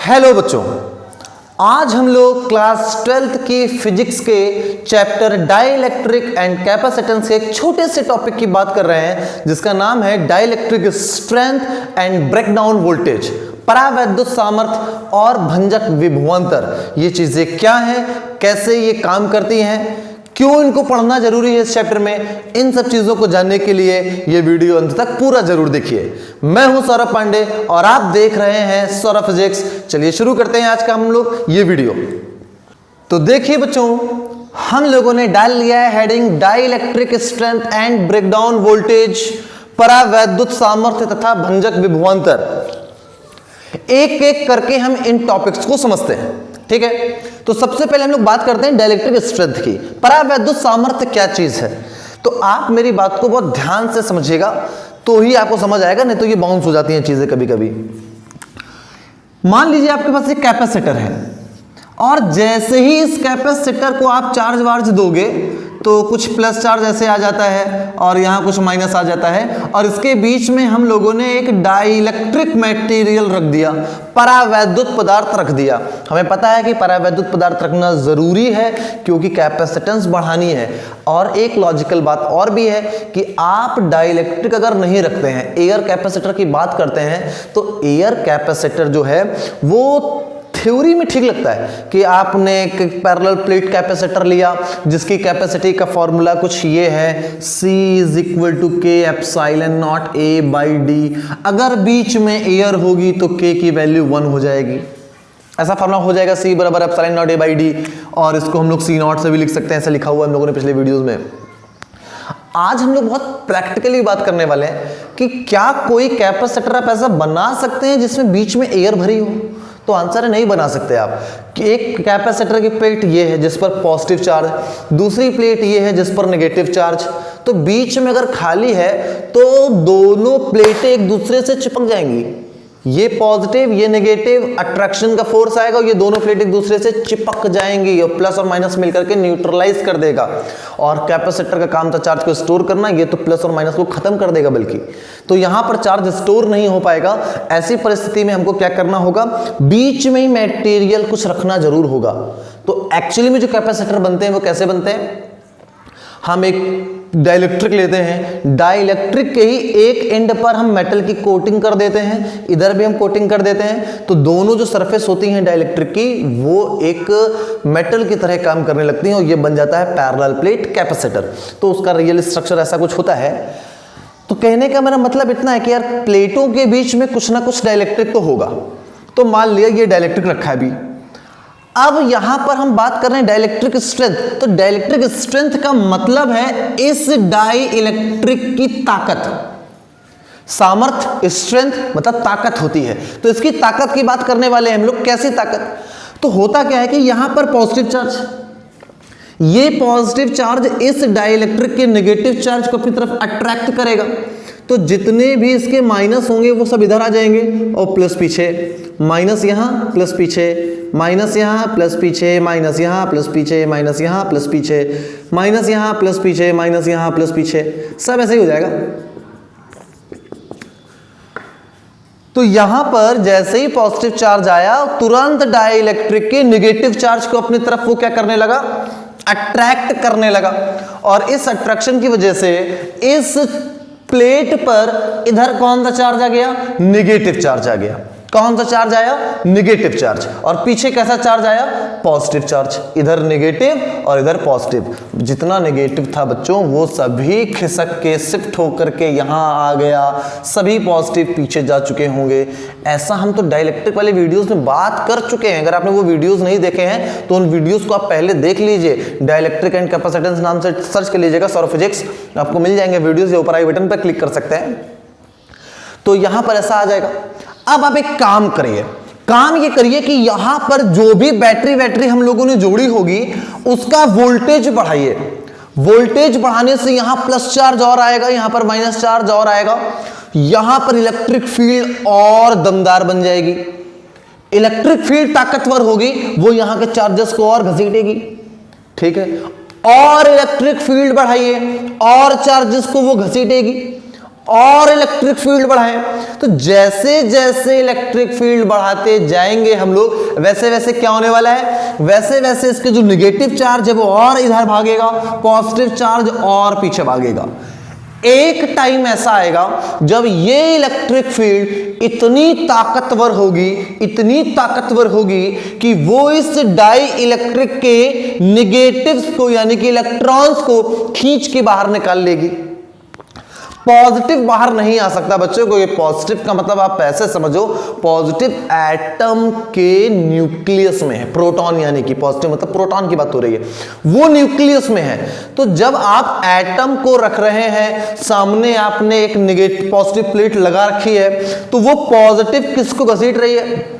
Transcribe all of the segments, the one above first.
Hello बच्चों, आज हम लोग क्लास 12th की फिजिक्स के चैप्टर डाइलेक्ट्रिक एंड कैपेसिटेंस के एक छोटे से टॉपिक की बात कर रहे हैं जिसका नाम है dielectric strength and breakdown voltage, परावैद्युत सामर्थ्य और भंजक विभवांतर। ये चीजें क्या हैं, कैसे ये काम करती हैं, क्यों इनको पढ़ना जरूरी है इस चैप्टर में, इन सब चीजों को जानने के लिए ये वीडियो अंत तक पूरा जरूर देखिए। मैं हूं सौरभ पांडे और आप देख रहे हैं सौरभ फिजिक्स। चलिए शुरू करते हैं आज का हम लोग ये वीडियो। तो देखिए बच्चों, हम लोगों ने डाल लिया है heading dielectric strength and breakdown voltage, परावैद्युत सामर्थ्य तथा भंजक विभवांतर। एक एक करके हम इन टॉपिक्स को समझते हैं, ठीक है। तो सबसे पहले हम लोग बात करते हैं डाइलेक्ट्रिक स्ट्रेंथ की। परावैद्युत सामर्थ्य क्या चीज है, तो आप मेरी बात को बहुत ध्यान से समझिएगा तो ही आपको समझ आएगा, नहीं तो ये बाउंस हो जाती हैं चीजें कभी कभी। मान लीजिए आपके पास एक कैपेसिटर है और जैसे ही इस कैपेसिटर को आप चार्ज वार्ज दोगे तो कुछ प्लस चार्ज ऐसे आ जाता है और यहाँ कुछ माइनस आ जाता है, और इसके बीच में हम लोगों ने एक डाइलेक्ट्रिक मटेरियल रख दिया, परावैद्युत पदार्थ रख दिया। हमें पता है कि परावैद्युत पदार्थ रखना जरूरी है क्योंकि कैपेसिटेंस बढ़ानी है। और एक लॉजिकल बात और भी है कि आप डाइलेक्ट्रिक अगर नहीं रखते हैं, एयर कैपेसिटर की बात करते हैं, तो एयर कैपेसिटर जो है वो थ्योरी में ठीक लगता है कि आपने एक पैरेलल प्लेट कैपेसिटर लिया जिसकी कैपेसिटी का फॉर्मूला कुछ ये है, C = K ε0 A/D। अगर बीच में एयर होगी तो K की वैल्यू 1 हो जाएगी, ऐसा फॉर्मूला हो जाएगा, C = ε0 A/D। और इसको हम लोग C0 से भी लिख सकते हैं, ऐसा लिखा हुआ हम लोगों ने पिछले वीडियोस में। आज हम लोग बहुत प्रैक्टिकली बात करने वाले हैं कि क्या कोई कैपेसिटर आप ऐसा बना सकते हैं जिसमें बीच में एयर भरी हो, तो आंसर है नहीं बना सकते आप। कि एक कैपेसिटर की प्लेट ये है जिस पर पॉजिटिव चार्ज, दूसरी प्लेट ये है जिस पर नेगेटिव चार्ज, तो बीच में अगर खाली है तो दोनों प्लेटें एक दूसरे से चिपक जाएंगी, ये पॉजिटिव ये नेगेटिव, अट्रैक्शन का फोर्स आएगा और ये दोनों प्लेट एक दूसरे से चिपक जाएंगी और प्लस और माइनस मिलकर के न्यूट्रलाइज कर देगा। और कैपेसिटर का काम था चार्ज को स्टोर करना, ये तो प्लस और माइनस को खत्म कर देगा बल्कि। तो यहां पर चार्ज स्टोर नहीं हो पाएगा। ऐसी परिस्थिति में हमको क्या करना होगा, बीच में ही मटेरियल कुछ रखना जरूर होगा। तो एक्चुअली में जो कैपेसिटर बनते हैं वो कैसे बनते हैं, हम एक डाइलेक्ट्रिक लेते हैं, डाइलेक्ट्रिक के ही एक एंड पर हम मेटल की कोटिंग कर देते हैं, इधर भी हम कोटिंग कर देते हैं, तो दोनों जो सरफेस होती हैं डाइलेक्ट्रिक की वो एक मेटल की तरह काम करने लगती हैं और ये बन जाता है पैरेलल प्लेट कैपेसिटर। तो उसका रियल स्ट्रक्चर ऐसा कुछ होता है। तो कहने का मेरा मतलब इतना है कि यार प्लेटों के बीच में कुछ ना कुछ डाइलेक्ट्रिक तो होगा। तो मान लिया ये डाइलेक्ट्रिक रखा है अभी, अब यहां पर हम बात कर रहे हैं डाइलेक्ट्रिक स्ट्रेंथ। तो डाइलेक्ट्रिक स्ट्रेंथ का मतलब है इस डाई इलेक्ट्रिक की ताकत, सामर्थ्य स्ट्रेंथ मतलब ताकत होती है। तो इसकी ताकत की बात करने वाले हैं हम लोग। कैसी ताकत, तो होता क्या है कि यहां पर पॉजिटिव चार्ज, ये पॉजिटिव चार्ज इस डाइलेक्ट्रिक के नेगेटिव चार्ज को अपनी तरफ अट्रैक्ट करेगा, तो जितने भी इसके माइनस होंगे वो सब इधर आ जाएंगे और प्लस पीछे, माइनस यहां प्लस पीछे, माइनस यहां प्लस पीछे, माइनस यहां प्लस पीछे, माइनस यहां प्लस पीछे, माइनस यहां प्लस पीछे, माइनस यहां प्लस पीछे, सब ऐसे ही हो जाएगा। तो यहां पर जैसे ही पॉजिटिव चार्ज आया तुरंत डाइलेक्ट्रिक के नेगेटिव चार्ज को अपनी तरफ वो क्या करने लगा, अट्रैक्ट करने लगा। और इस अट्रैक्शन की वजह से इस प्लेट पर इधर कौन सा चार्ज आ गया, नेगेटिव चार्ज आ गया। कौन सा चार्ज आया, नेगेटिव चार्ज। और पीछे कैसा चार्ज आया, पॉजिटिव चार्ज। इधर नेगेटिव और इधर पॉजिटिव। जितना नेगेटिव था बच्चों वो सभी खिसक के शिफ्ट होकर के यहां आ गया, सभी पॉजिटिव पीछे जा चुके होंगे। ऐसा हम तो डाइलेक्ट्रिक वाले वीडियोस में बात कर चुके हैं। अगर आपने वो वीडियोस नहीं देखे हैं तो उन वीडियोस को आप पहले देख लीजिए। डाइलेक्ट्रिक एंड कैपेसिटेंस नाम से सर्च कर लीजिएगा सौरभ फिजिक्स, आपको मिल जाएंगे वीडियोस, ये ऊपर आई बटन पर क्लिक कर सकते हैं। तो यहां पर ऐसा आ जाएगा। अब आप एक काम करिए, काम ये करिए कि यहां पर जो भी बैटरी हम लोगों ने जोड़ी होगी उसका वोल्टेज बढ़ाइए। वोल्टेज बढ़ाने से यहां प्लस चार्ज और आएगा, यहां पर माइनस चार्ज और आएगा, यहां पर इलेक्ट्रिक फील्ड और दमदार बन जाएगी। इलेक्ट्रिक फील्ड ताकतवर होगी, वो यहां के चार्जेस को और घसीटेगी, ठीक है। और इलेक्ट्रिक फील्ड बढ़ाइए और चार्जेस को वो घसीटेगी, और इलेक्ट्रिक फील्ड बढ़ाएं। तो जैसे जैसे इलेक्ट्रिक फील्ड बढ़ाते जाएंगे हम लोग, वैसे वैसे क्या होने वाला है, वैसे वैसे इसके जो नेगेटिव चार्ज है वो और इधर भागेगा, पॉजिटिव चार्ज और पीछे भागेगा। एक टाइम ऐसा आएगा जब ये इलेक्ट्रिक फील्ड इतनी ताकतवर होगी कि वो इस डाई इलेक्ट्रिक के नेगेटिव्स को यानी कि इलेक्ट्रॉन्स को खींच के बाहर निकाल लेगी। पॉजिटिव बाहर नहीं आ सकता बच्चों को। ये पॉजिटिव का मतलब आप ऐसे समझो, पॉजिटिव एटम के न्यूक्लियस में है। प्रोटॉन यानी कि पॉजिटिव मतलब प्रोटॉन की बात हो रही है, वो न्यूक्लियस में है। तो जब आप एटम को रख रहे हैं सामने, आपने एक नेगेटिव पॉजिटिव प्लेट लगा रखी है, तो वो पॉजिटिव किसको घसीट रही है,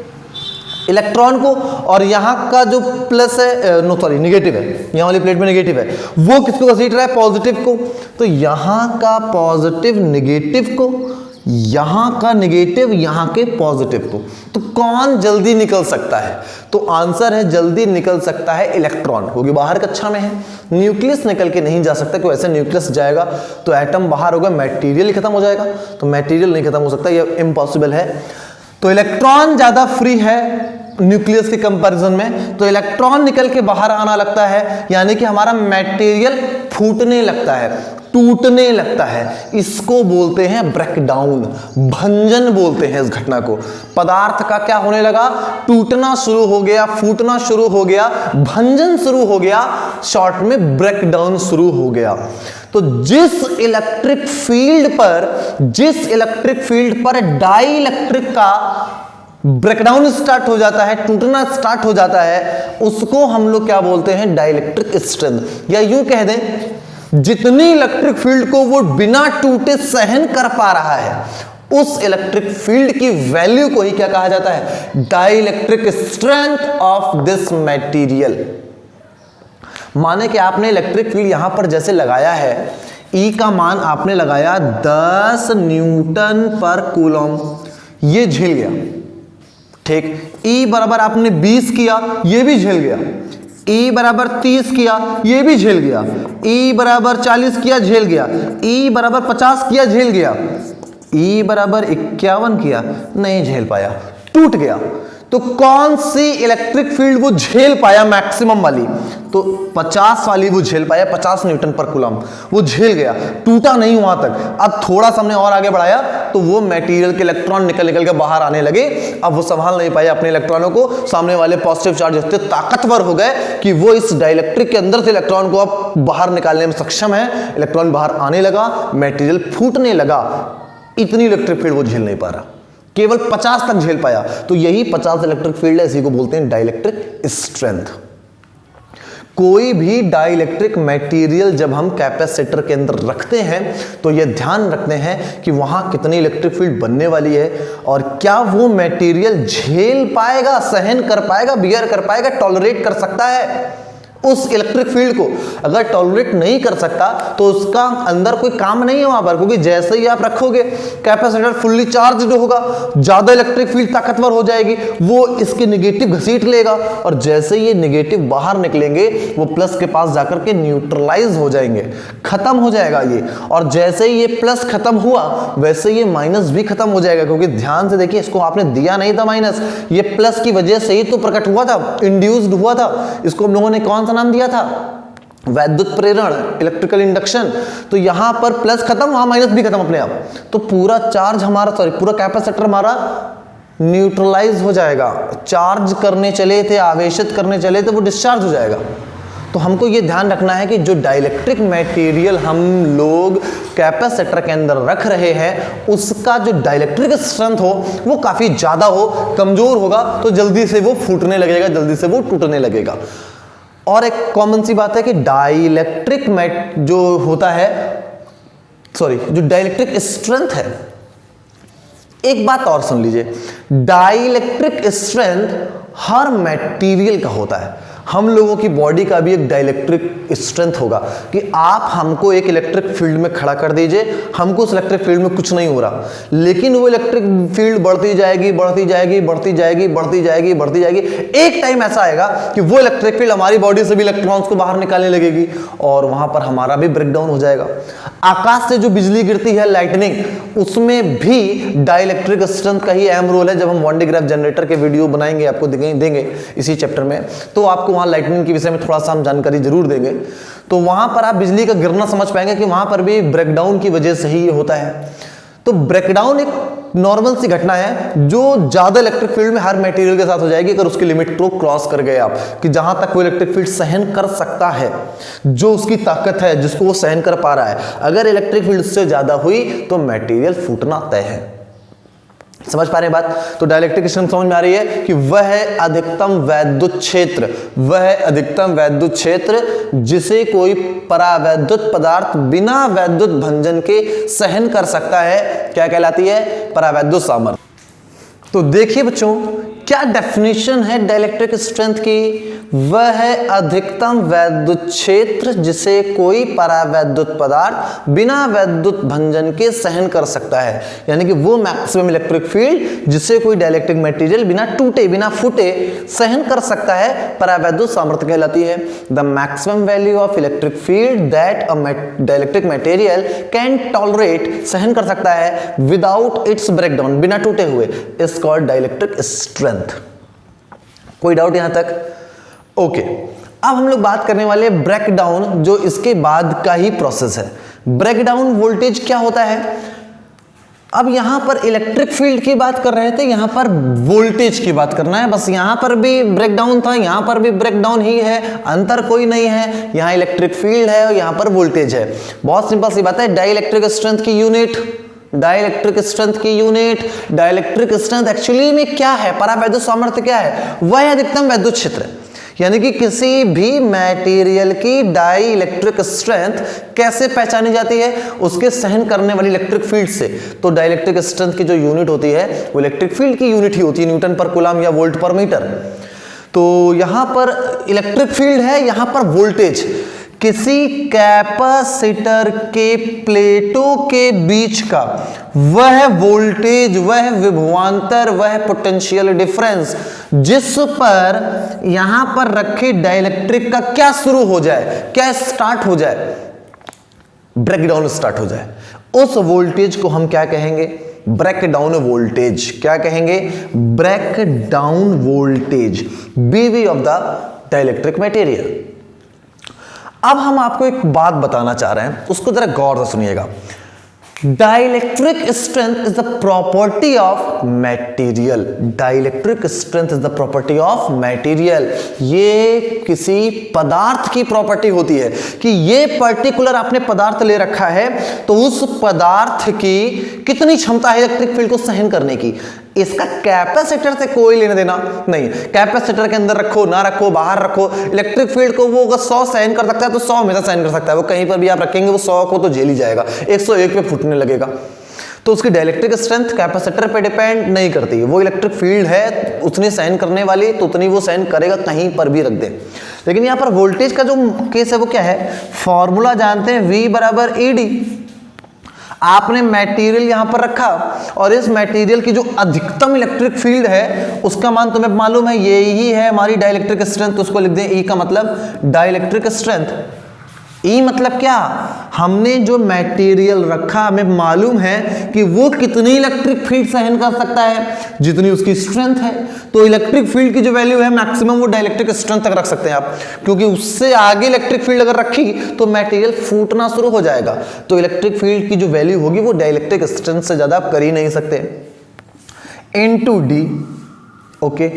इलेक्ट्रॉन को, और यहां का जो प्लस है नेगेटिव है, यहां वाली प्लेट में नेगेटिव है, वो किसको घसीट रहा है, पॉजिटिव को। तो यहां का पॉजिटिव नेगेटिव को, यहां का नेगेटिव यहां के पॉजिटिव को। तो कौन जल्दी निकल सकता है, तो आंसर है जल्दी निकल सकता है इलेक्ट्रॉन, क्योंकि बाहर कक्षा में है, न्यूक्लियस निकल के नहीं जा सकता, क्योंकि ऐसे न्यूक्लियस जाएगा तो एटम बाहर होगा, मटेरियल ही खत्म हो जाएगा। तो मटेरियल नहीं खत्म हो सकता, ये इम्पॉसिबल है। तो इलेक्ट्रॉन ज्यादा फ्री है न्यूक्लियस के कंपैरिजन में, तो इलेक्ट्रॉन निकल के बाहर आना लगता है, यानी कि हमारा मटेरियल फूटने लगता है, टूटने लगता है। इसको बोलते हैं ब्रेकडाउन, भंजन बोलते हैं इस घटना को। पदार्थ का क्या होने लगा, टूटना शुरू हो गया, फूटना शुरू हो गया, भंजन शुरू हो गया, शॉर्ट में ब्रेकडाउन शुरू हो गया। तो जिस इलेक्ट्रिक फील्ड पर डाई इलेक्ट्रिक का ब्रेकडाउन स्टार्ट हो जाता है, टूटना स्टार्ट हो जाता है, उसको हम लोग क्या बोलते हैं, डाइलेक्ट्रिक स्ट्रेंथ। या यूं कह दें, जितनी इलेक्ट्रिक फील्ड को वो बिना टूटे सहन कर पा रहा है, उस इलेक्ट्रिक फील्ड की वैल्यू को ही क्या कहा जाता है, dielectric strength of this material. माने कि आपने इलेक्ट्रिक फील्ड यहां पर जैसे लगाया है, ई का मान आपने लगाया 10 न्यूटन पर कूलम, ये झेल गया, ठीक। ई बराबर आपने 20 किया, ये भी झेल गया। ई बराबर 30 किया, ये भी झेल गया। ई बराबर 40 किया, झेल गया। ई बराबर 50 किया, झेल गया। ई बराबर 51 किया, नहीं झेल पाया, टूट गया। तो कौन सी इलेक्ट्रिक फील्ड वो झेल पाया मैक्सिमम वाली, तो 50 वाली वो झेल पाया, 50 न्यूटन पर कूलम वो झेल गया, टूटा नहीं वहां तक। अब थोड़ा सा हमने और आगे बढ़ाया तो वो मटेरियल के इलेक्ट्रॉन निकल के बाहर आने लगे। अब वो संभाल नहीं पाए अपने इलेक्ट्रॉनों को, सामने वाले पॉजिटिव चार्ज इतने ताकतवर हो गए कि वो इस डाइलेक्ट्रिक के अंदर से इलेक्ट्रॉन को अब बाहर निकालने में सक्षम है। इलेक्ट्रॉन बाहर आने लगा, मटेरियल फूटने लगा, इतनी इलेक्ट्रिक फील्ड वो झेल नहीं पा रहा, केवल 50 तक झेल पाया। तो यही 50 इलेक्ट्रिक फील्ड है, इसी को बोलते हैं डाइलेक्ट्रिक स्ट्रेंथ। कोई भी डाइलेक्ट्रिक मटेरियल जब हम कैपेसिटर के अंदर रखते हैं तो यह ध्यान रखते हैं कि वहां कितनी इलेक्ट्रिक फील्ड बनने वाली है और क्या वो मटेरियल झेल पाएगा, सहन कर पाएगा, बियर कर पाएगा, टॉलरेट कर सकता है उस इलेक्ट्रिक फील्ड को। अगर टॉलरेट नहीं कर सकता तो उसका अंदर कोई काम नहीं है वहां पर, क्योंकि जैसे ही आप रखोगे कैपेसिटर फुल्ली चार्ज्ड होगा, ज्यादा इलेक्ट्रिक फील्ड ताकतवर हो जाएगी, वो इसके नेगेटिव घसीट लेगा, और जैसे ये नेगेटिव बाहर निकलेंगे वो प्लस के पास जाकर के न्यूट्रलाइज हो जाएंगे, खत्म हो जाएगा ये। और जैसे ही ये प्लस खत्म हुआ वैसे ये माइनस भी खत्म हो जाएगा, क्योंकि ध्यान से देखिए, इसको आपने दिया नहीं था माइनस, ये प्लस की वजह से ही तो प्रकट हुआ था, इंड्यूस्ड हुआ था। इसको हम लोगों ने कौन सा नाम दिया था, वैद्युत प्रेरण, इलेक्ट्रिकल इंडक्शन। तो यहां पर प्लस खत्म, वहां माइनस भी खत्म अपने आप। तो पूरा चार्ज हमारा, पूरा कैपेसिटर हमारा न्यूट्रलाइज हो जाएगा। चार्ज करने चले थे, आवेशित करने चले थे, वो डिस्चार्ज हो जाएगा। तो हमको ये ध्यान रखना है कि जो डाइलेक्ट्रिक मटेरियल हम लोग कैपेसिटर के अंदर रख रहे हैं उसका जो डाइलेक्ट्रिक स्ट्रेंथ हो वो काफी ज्यादा हो। कमजोर होगा तो जल्दी से वो फूटने लगेगा, जल्दी से वो टूटने लगेगा। और एक कॉमन सी बात है कि डाइलेक्ट्रिक जो होता है, जो डाइलेक्ट्रिक स्ट्रेंथ है, एक बात और सुन लीजिए, डाइलेक्ट्रिक स्ट्रेंथ हर मटेरियल का होता है। हम लोगों की बॉडी का भी एक डाइलेक्ट्रिक स्ट्रेंथ होगा कि आप हमको एक इलेक्ट्रिक फील्ड में खड़ा कर दीजिए, हमको उस इलेक्ट्रिक फील्ड में कुछ नहीं हो रहा, लेकिन वो इलेक्ट्रिक फील्ड बढ़ती जाएगी बढ़ती जाएगी बढ़ती जाएगी बढ़ती जाएगी बढ़ती जाएगी। एक टाइम ऐसा आएगा कि वो इलेक्ट्रिक फील्ड हमारी बॉडी से भी इलेक्ट्रॉन्स को बाहर निकालने लगेगी और वहां पर हमारा भी ब्रेकडाउन हो जाएगा। आकाश से जो बिजली गिरती है लाइटनिंग, उसमें भी डाइलेक्ट्रिक स्ट्रेंथ का ही अहम रोल है। जब हम वन डी ग्राफ जनरेटर के वीडियो बनाएंगे आपको देंगे इसी चैप्टर में, तो आपको वहां लाइटनिंग के विषय में थोड़ा सा हम जानकारी जरूर देंगे, तो वहां पर आप बिजली का गिरना समझ पाएंगे कि वहां पर भी ब्रेकडाउन की वजह से ही ये होता है। तो ब्रेकडाउन एक नॉर्मल सी घटना है जो ज्यादा इलेक्ट्रिक फील्ड में हर मटेरियल के साथ हो जाएगी अगर उसकी लिमिट को क्रॉस कर गए आप, कि जहां तक वो इलेक्ट्रिक फील्ड सहन कर सकता है, जो उसकी ताकत है जिसको वो सहन कर पा रहा है, अगर इलेक्ट्रिक फील्ड से ज्यादा हुई तो मटेरियल फूटना तय है। समझ पा रहे हैं बात? तो डाइलेक्ट्रिक स्ट्रेंथ समझ में आ रही है कि वह अधिकतम वैद्युत क्षेत्र, वह अधिकतम वैद्युत क्षेत्र जिसे कोई परावैद्युत पदार्थ बिना वैद्युत भंजन के सहन कर सकता है, क्या कहलाती है? परावैद्युत सामर्थ्य। तो देखिए बच्चों, क्या डेफिनेशन है डाइलेक्ट्रिक स्ट्रेंथ की? वह अधिकतम वैद्युत क्षेत्र जिसे कोई परावैद्युत पदार्थ बिना वैद्युत भंजन के सहन कर सकता है, यानी कि वो मैक्सिमम इलेक्ट्रिक फील्ड जिसे कोई डाइलेक्ट्रिक मटेरियल बिना टूटे बिना फूटे सहन कर सकता है, परावैद्युत सामर्थ्य कहलाती है। The maximum value of electric field that a dielectric material can tolerate, सहन कर सकता है विदाउट इट्स ब्रेकडाउन, बिना टूटे हुए, इज कॉल्ड डाइलेक्ट्रिक स्ट्रेंथ। कोई डाउट यहां तक? ओके, अब हम लोग बात करने वाले ब्रेकडाउन, जो इसके बाद का ही प्रोसेस है। ब्रेकडाउन वोल्टेज क्या होता है? अब यहां पर इलेक्ट्रिक फील्ड की बात कर रहे थे, यहां पर वोल्टेज की बात करना है। बस यहां पर भी ब्रेकडाउन था, यहां पर भी ब्रेकडाउन ही है, अंतर कोई नहीं है। यहां इलेक्ट्रिक फील्ड है और यहां पर वोल्टेज है। बहुत सिंपल सी बात है। डाइलेक्ट्रिक स्ट्रेंथ की यूनिट, डाइलेक्ट्रिक स्ट्रेंथ की यूनिट, डाइलेक्ट्रिक स्ट्रेंथ एक्चुअली में क्या है? परावैद्युत सामर्थ्य क्या है? वह अधिकतम वैद्युत क्षेत्र, यानी कि किसी भी मटेरियल की डाई इलेक्ट्रिक स्ट्रेंथ कैसे पहचानी जाती है? उसके सहन करने वाली इलेक्ट्रिक फील्ड से। तो डाइलेक्ट्रिक स्ट्रेंथ की जो यूनिट होती है वो इलेक्ट्रिक फील्ड की यूनिट ही होती है, न्यूटन पर कूलम या वोल्ट पर मीटर। तो यहां पर इलेक्ट्रिक फील्ड है, यहां पर वोल्टेज। किसी कैपेसिटर के प्लेटों के बीच का वह वोल्टेज, वह विभवांतर, वह पोटेंशियल डिफरेंस जिस पर यहां पर रखे डाइलेक्ट्रिक का क्या शुरू हो जाए, क्या स्टार्ट हो जाए? ब्रेकडाउन स्टार्ट हो जाए, उस वोल्टेज को हम क्या कहेंगे? Breakdown voltage. क्या कहेंगे? ब्रेकडाउन वोल्टेज, बीवी ऑफ द डाइलेक्ट्रिक मटेरियल। अब हम आपको एक बात बताना चाह रहे हैं, उसको जरा गौर से सुनिएगा। Dielectric strength is the property of material. Dielectric strength is the property of material. ये किसी पदार्थ की प्रॉपर्टी होती है कि ये पर्टिकुलर आपने पदार्थ ले रखा है, तो उस पदार्थ की कितनी क्षमता है इलेक्ट्रिक फील्ड को सहन करने की। इसका कैपेसिटर से कोई लेना देना नहीं। कैपेसिटर के अंदर रखो ना रखो, बाहर रखो, इलेक्ट्रिक फील्ड को वो अगर 100 सहन कर सकता है तो 100 हमेशा सहन कर सकता है। वो कहीं पर भी आप रखेंगे वो 100 को तो झेल ही जाएगा, 101 पे फूटने लगेगा। तो उसकी डाइलेक्ट्रिक स्ट्रेंथ कैपेसिटर पे डिपेंड नहीं करती। वो इलेक्ट्रिक फील्ड है उतनी सहन करने वाली, तो उतनी वो सहन करेगा, कहीं पर भी रख दे। लेकिन यहाँ पर वोल्टेज का जो केस है वो क्या है? फॉर्मूला जानते हैं, V बराबर ED। आपने मटेरियल यहां पर रखा और इस मटेरियल की जो अधिकतम इलेक्ट्रिक फील्ड है उसका मान तुम्हें मालूम है, यही है हमारी डाइलेक्ट्रिक स्ट्रेंथ। तो उसको लिख दें E का मतलब डाइलेक्ट्रिक स्ट्रेंथ। E मतलब क्या? हमने जो मटेरियल रखा हमें मालूम है कि वो कितनी इलेक्ट्रिक फील्ड सहन कर सकता है, जितनी उसकी स्ट्रेंथ है। तो इलेक्ट्रिक फील्ड की जो वैल्यू है मैक्सिमम वो डाइलेक्ट्रिक स्ट्रेंथ तक रख सकते हैं आप, क्योंकि उससे आगे इलेक्ट्रिक फील्ड अगर रखी तो मटेरियल फूटना शुरू हो जाएगा। तो इलेक्ट्रिक फील्ड की जो वैल्यू होगी वो डाइलेक्ट्रिक स्ट्रेंथ से ज्यादा आप कर ही नहीं सकते। Into D। ओके,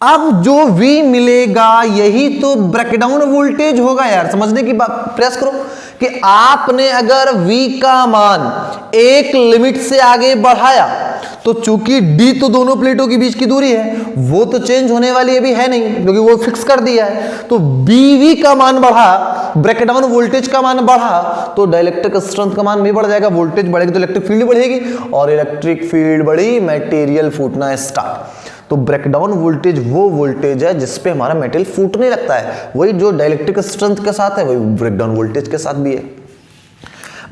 अब जो V मिलेगा यही तो ब्रेकडाउन वोल्टेज होगा यार। समझने की बात प्रयास करो कि आपने अगर V का मान एक लिमिट से आगे बढ़ाया तो चूंकि डी तो दोनों प्लेटों के बीच की दूरी है, वो तो चेंज होने वाली अभी है नहीं क्योंकि वो फिक्स कर दिया है। तो बीवी का मान बढ़ा, ब्रेक डाउन वोल्टेज का मान बढ़ा, तो डाइलेक्ट्रिक स्ट्रेंथ का मान भी बढ़ जाएगा। वोल्टेज बढ़ेगी तो इलेक्ट्रिक फील्ड बढ़ेगी, और इलेक्ट्रिक फील्ड बढ़ी, मटेरियल फूटना स्टार्ट। तो ब्रेकडाउन वोल्टेज वो वोल्टेज है जिसपे हमारा मेटेरियल फूटने लगता है। वही जो डाइलेक्ट्रिक स्ट्रेंथ के साथ है वही ब्रेकडाउन वोल्टेज के साथ भी है।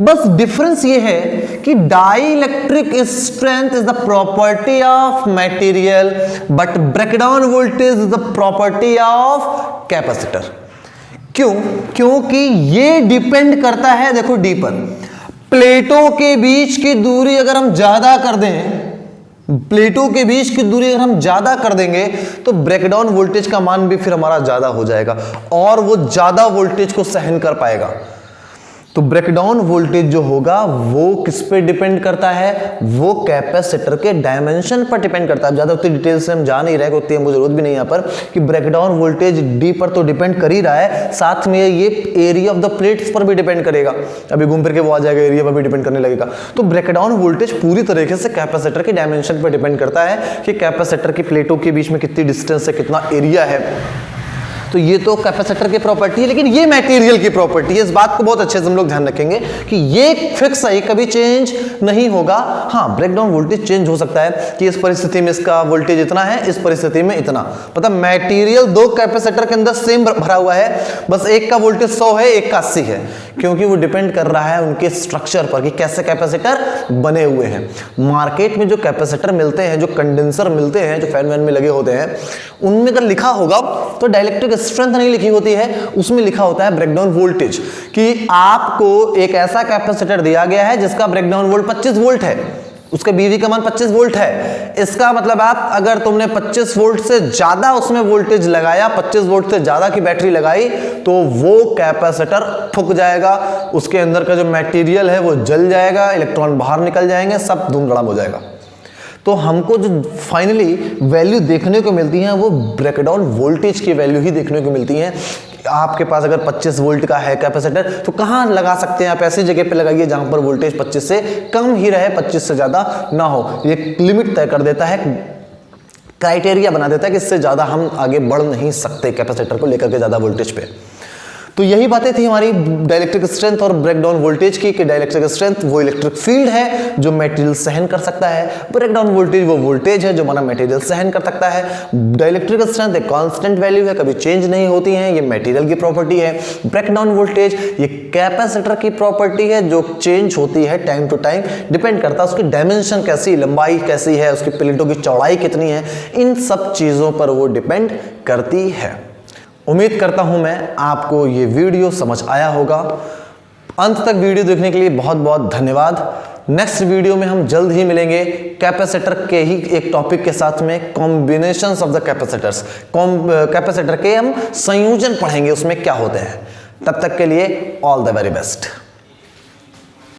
बस डिफरेंस ये है कि dielectric strength is the property of material but breakdown voltage is the property of capacitor. क्यों? क्योंकि ये डिपेंड करता है, देखो डी पर, प्लेटों के बीच की दूरी अगर हम ज्यादा कर दें, प्लेटों के बीच की दूरी अगर हम ज्यादा कर देंगे तो ब्रेकडाउन वोल्टेज का मान भी फिर हमारा ज्यादा हो जाएगा और वो ज्यादा वोल्टेज को सहन कर पाएगा। तो ब्रेकडाउन वोल्टेज जो होगा वो किस पे डिपेंड करता है? वो कैपेसिटर के डायमेंशन पर डिपेंड करता है। ज्यादा उतनी डिटेल से हम जा नहीं रहे, उतनी हमको जरूरत भी नहीं यहाँ पर, कि ब्रेकडाउन वोल्टेज डी पर तो डिपेंड कर ही रहा है, साथ में ये एरिया ऑफ द प्लेट्स पर भी डिपेंड करेगा। अभी घूम फिर के वो आ जाएगा, एरिया पर भी डिपेंड करने लगेगा। तो ब्रेकडाउन वोल्टेज पूरी तरीके से कैपेसिटर के डायमेंशन पर डिपेंड करता है कि कैपेसिटर की प्लेटों के बीच में कितनी डिस्टेंस है, कितना एरिया है। तो ये तो कैपेसिटर की प्रॉपर्टी है, लेकिन ये मटेरियल की प्रॉपर्टी है। इस बात को बहुत अच्छे से हम लोग ध्यान रखेंगे कि ये फिक्स है, कभी चेंज नहीं होगा। हाँ, ब्रेकडाउन वोल्टेज चेंज हो सकता है कि इस परिस्थिति में इसका वोल्टेज इतना है, इस परिस्थिति में इतना। मतलब मटेरियल दो कैपेसिटर के अंदर सेम भरा हुआ है, बस एक का वोल्टेज 100 है, एक का 80 है, क्योंकि वो डिपेंड कर रहा है उनके स्ट्रक्चर पर कि कैसे कैपेसिटर बने हुए हैं। मार्केट में जो कैपेसिटर मिलते हैं, जो कंडेंसर मिलते हैं, जो फैन वैन में लगे होते हैं, उनमें अगर लिखा होगा तो डाइलेक्ट्रिक स्ट्रेंथ नहीं लिखी होती है, उसमें लिखा होता है ब्रेकडाउन वोल्टेज, कि आपको एक ऐसा कैपेसिटर दिया गया है जिसका ब्रेकडाउन वोल्ट 25 वोल्ट है, उसका बीवी का मान 25 वोल्ट है। इसका मतलब आप अगर तुमने 25 वोल्ट से ज्यादा उसमें वोल्टेज लगाया, 25 वोल्ट से ज्यादा की बैटरी लगाई, तो वो कैपेसिटर फूक जाएगा, उसके अंदर का जो मटेरियल है वो जल जाएगा, इलेक्ट्रॉन बाहर निकल जाएंगे, सब धूम धड़ाम हो जाएगा। तो हमको जो फाइनली वैल्यू देखने को मिलती है वो ब्रेकडाउन वोल्टेज की वैल्यू ही देखने को मिलती है। आपके पास अगर 25 वोल्ट का है कैपेसिटर तो कहाँ लगा सकते हैं आप? ऐसी जगह पे लगाइए जहां पर वोल्टेज 25 से कम ही रहे, 25 से ज्यादा ना हो। ये लिमिट तय कर देता है, क्राइटेरिया बना देता है कि इससे ज्यादा हम आगे बढ़ नहीं सकते कैपेसिटर को लेकर के ज्यादा वोल्टेज पे। तो यही बातें थी हमारी डाइलेक्ट्रिक स्ट्रेंथ और ब्रेकडाउन वोल्टेज की, कि डाइलेक्ट्रिक स्ट्रेंथ वो इलेक्ट्रिक फील्ड है जो मटेरियल सहन कर सकता है, ब्रेकडाउन वोल्टेज वो वोल्टेज है जो हमारा मटेरियल सहन कर सकता है। डाइलेक्ट्रिक स्ट्रेंथ एक कांस्टेंट वैल्यू है, कभी चेंज नहीं होती है, ये मटेरियल की प्रॉपर्टी है। ब्रेकडाउन वोल्टेज ये कैपेसिटर की प्रॉपर्टी है जो चेंज होती है टाइम टू टाइम, डिपेंड करता है उसकी डायमेंशन कैसी, लंबाई कैसी है, उसकी प्लेटों की चौड़ाई कितनी है, इन सब चीजों पर वो डिपेंड करती है। उम्मीद करता हूं मैं आपको ये वीडियो समझ आया होगा। अंत तक वीडियो देखने के लिए बहुत बहुत धन्यवाद। नेक्स्ट वीडियो में हम जल्द ही मिलेंगे कैपेसिटर के ही एक टॉपिक के साथ में, combinations of the capacitors. Capacitor के हम संयोजन पढ़ेंगे, उसमें क्या होते हैं। तब तक के लिए ऑल द वेरी बेस्ट।